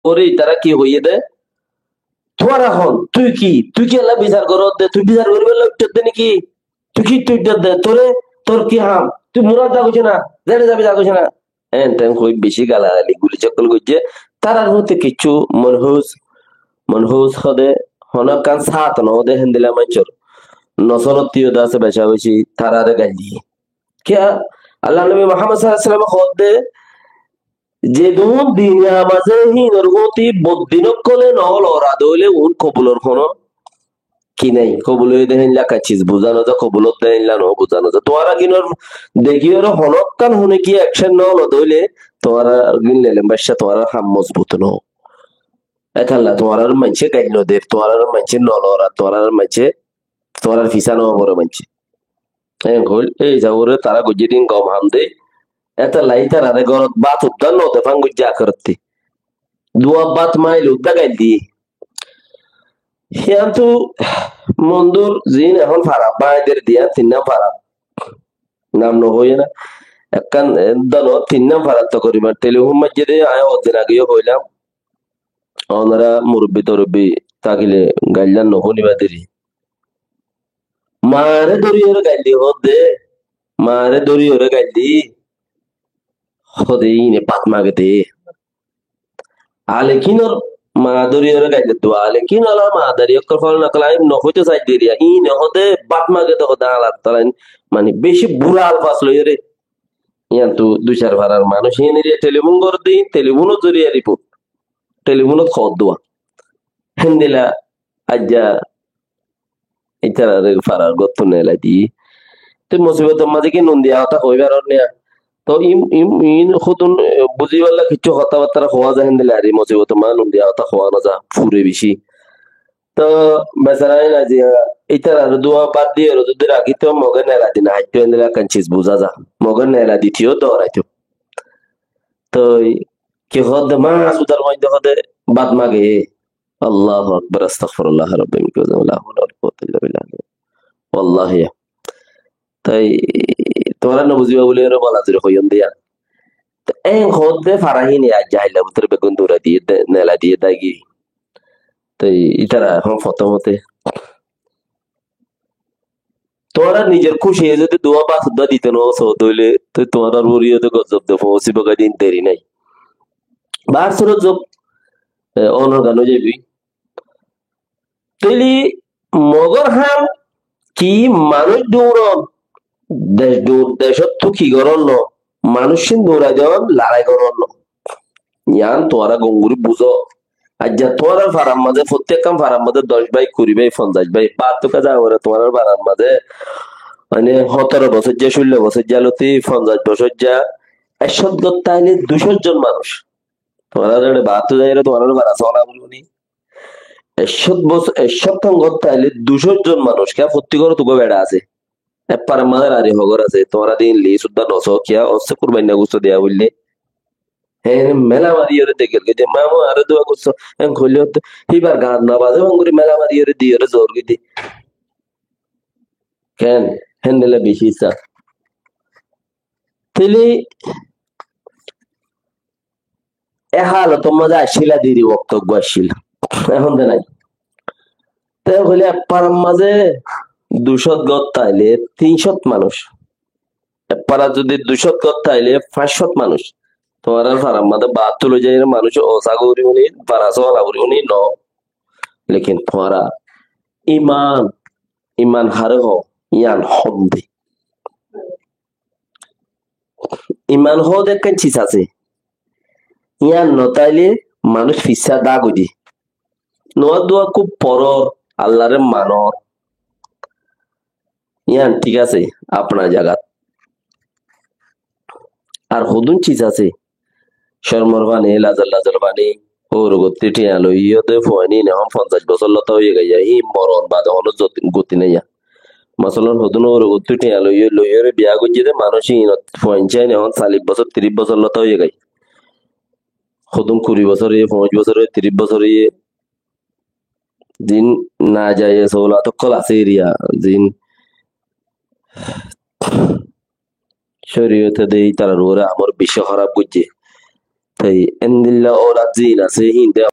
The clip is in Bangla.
ওরে তারা কি হইয়ে দেয় তোমার এখন তুই কি আল্লাহ বিচার করো দে তুই বিচার করবি উত্তর দে নাকি তুই উত্তর দে তোরে তোর কি হাম তুই মুরাদ যা করছে না জেনে যাবি যা করছে না হ্যাঁ তেন খুব বেশি গালাগালি গুলি চক্কল করছে তারার হতে কিছু মনহুস হদে হনক কান সাত ন ওদে হেন্দিলা মাঞ্চর নসরতীয় দাসে বেশা বেশি তারারে গালি क्या আল্লাহ নবী মুহাম্মদ সাল্লাল্লাহু আলাইহি ওয়াসাল্লাম খোদে যে দুন দুনিয়া মাঝে হিনর গতি বদিনকলে নহল ওরা দইলে উন কবুলর হনো কি নাই কবুল হয়ে দেখেন লেখা চিজ বুঝানো যা কবুলত দেন নো বুঝানো যা তোরা কিনর দেখি ওর হনকান হনে কি অ্যাকশন নহল দইলে তোরা গিনলে বাসা তোরা হাম মজবুত নো একাল্লা তোরা মানছে গাইলো দের তোরা মানছে নলরা তোরা মানছে তোরা ফিসানো বড় মানছে এই হল এই যাওরে তারা গুজিদিন গম হাম দে এটা লাইটার আরে গরত বাত উদ্দান নতে ফাঙ্গু যা করতে দুয়া বাত মাইল উদ্দা গাইল দি হিয়ান্তু মন্দুর জিন এখন ফারাপ বাইদের দিয়া তিন নাম ফারাপ নাম নহই না একখান দল তিন নাম ফারাপ তো করিবার টেলিফোন মসজিদে আয় ওদিন আগেও হইলাম ওনারা মুরব্বি তরব্বি তাকিলে গাইলান নহনিবা দেরি মারে দরিয়রে গাইলি হদে মারে দরিয়রে গাইলি হদে ইনে পাতমাগে দে আলেকিনর মাদরিয়রে গাইলে তো আলেকিন আলা মাদারি অক্কর ফল নকলাই নহইতে চাই দিরিয়া ইনে হদে পাতমাগে তো হদে আলাদ তালাইন মানে বেশি বুড়া আলফাস লইরে ইয়ান তো দুই চার ভাড়ার মানুষ ইনে টেলিফোন করে দিই টেলিফোনও জরিয়া রিপোর্ট টেলিফোনত খদ দোয়া হেন্দিলা আজ্জা ইতারে ফারার গত্ত নেলা দি তো মুসিবত মাঝে কি নন্দিয়া কথা কইবার নেয়া তো ইন খুদুন বুঝি বললা কিছু কথাবার্তা হওয়া যায় হেন্দিলা আরে মুসিবত মা নন্দিয়া কথা হওয়া না যা ফুরে বেশি তো বেচারাই না যে ইতার আর দোয়া বাদ দিয়ে যদি রাখিতো মগে নেলা দিন হাইতো হেন্দিলা কাঞ্চিস বুঝা যা মগে নেলা দিতিও দৌড়াইতো তো কি হদ মা সুদার মধ্যে হদে বাদ মাগে আল্লাহু আকবার আস্তাগফিরুল্লাহ রাব্বি মিন কুল্লি লা হাওলা ওয়ালা কুওয়াতা ইল্লা বিল্লাহ ওয়াল্লাহি তাই তোমরা না বুঝিবা বলে এর বলা জুরে হইন দিয়া তো এই হদে ফারাহিনি আজ যাইলা উত্তর বেগুন দৌড়া দিয়ে নেলা দিয়ে দাগি তাই ইতারা এখন ফতমতে তোরা নিজের খুশি যদি দোয়া বা সুদ্ধা দিতে নো সৌদ হইলে তো তোমরা রুরিয়ে তো গজব দে ফসি বগা দিন দেরি নাই বার সুরত জব অনর গানো যাবি তেলি মগর হাম কি মানুষ দৌড়ন দেশত তো কি গরন ন মানুষের দৌড়াই দেওয়ান লড়াই গরন ন ইয়ান তোরা গঙ্গুরি বুঝো আজ্জা তোরা ফারাম মাঝে প্রত্যেক কাম ফারাম মাঝে 10 ভাই 20 ভাই 50 ভাই 5 যা ওরা তোমার ফারাম মাঝে মানে 17 বছর যা 16 বছর যা লতি 50 বছর যা 100 তাইলে 200 জন মানুষ তোমার বাহাত্তর যাই তোমার ভাড়া চলা বলুনি 100 বছর 100 তাইলে 200 জন মানুষ কে প্রত্যেক তোকে বেড়া আছে এপার মাদের আরে হগর আছে তোমরা দিন লি সুদ্ধা নস কিয়া অস্তে কুরবানি গুস্ত দেয়া বললে হ্যাঁ মেলা মারি ওরে দেখে যে মামু আরে দোয়া করছো খুললে হতো এইবার গান না বাজে বঙ্গুরি মেলা মারি ওরে দিয়ে ওরে জোর গিয়ে কেন হ্যান্ডেলে বেশি ইচ্ছা তেলি এহাল তোমার আসিলা দিদি বক্তব্য আসছিল এখন দে নাই তাই হইলে এপার মাঝে 200 গত তাইলে 300 মানুষ এপারা যদি 200 গত তাইলে 500 মানুষ তোমার ফারাম মাঝে 72 যাই মানুষ অসাগরি উনি বারাসো লাগুরি উনি ন লেকিন তোমারা ইমান হারে হো ইয়ান হদ্দে ইমান হো দেখেন চিজ আছে ইয়ান নতাইলে মানুষ ফিসা দাগ দি নোয়া দোয়া খুব পরর আল্লাহরে মানর ইয়ান ঠিক আছে আপনার জায়গা আর হুদুন চিজ আছে শর্মর বানে লাজার বানে ওর গতি টিয়ালো ইয়তে ফয়নি নেহম 50 বছর লতা হয়ে গেছে ই মরণ বাদে হলো গতি নেই মাসলন হুদুন ওর গতি টিয়ালো ইয়ে লইরে বিয়া গজিতে মানুষই পঞ্চায় নেহম 40 বছর 30 বছর লতা হয়ে গেছে হুদুন 20 বছর 5 বছর 30 বছর দিন না যায় সোলা তো কল আছে এরিয়া দিন শরীয়তে দেই তার ওরা আমার বিশ্ব খারাপ করছে তো এই এন্দিল্লা ওরা জিল আছে হিন্দে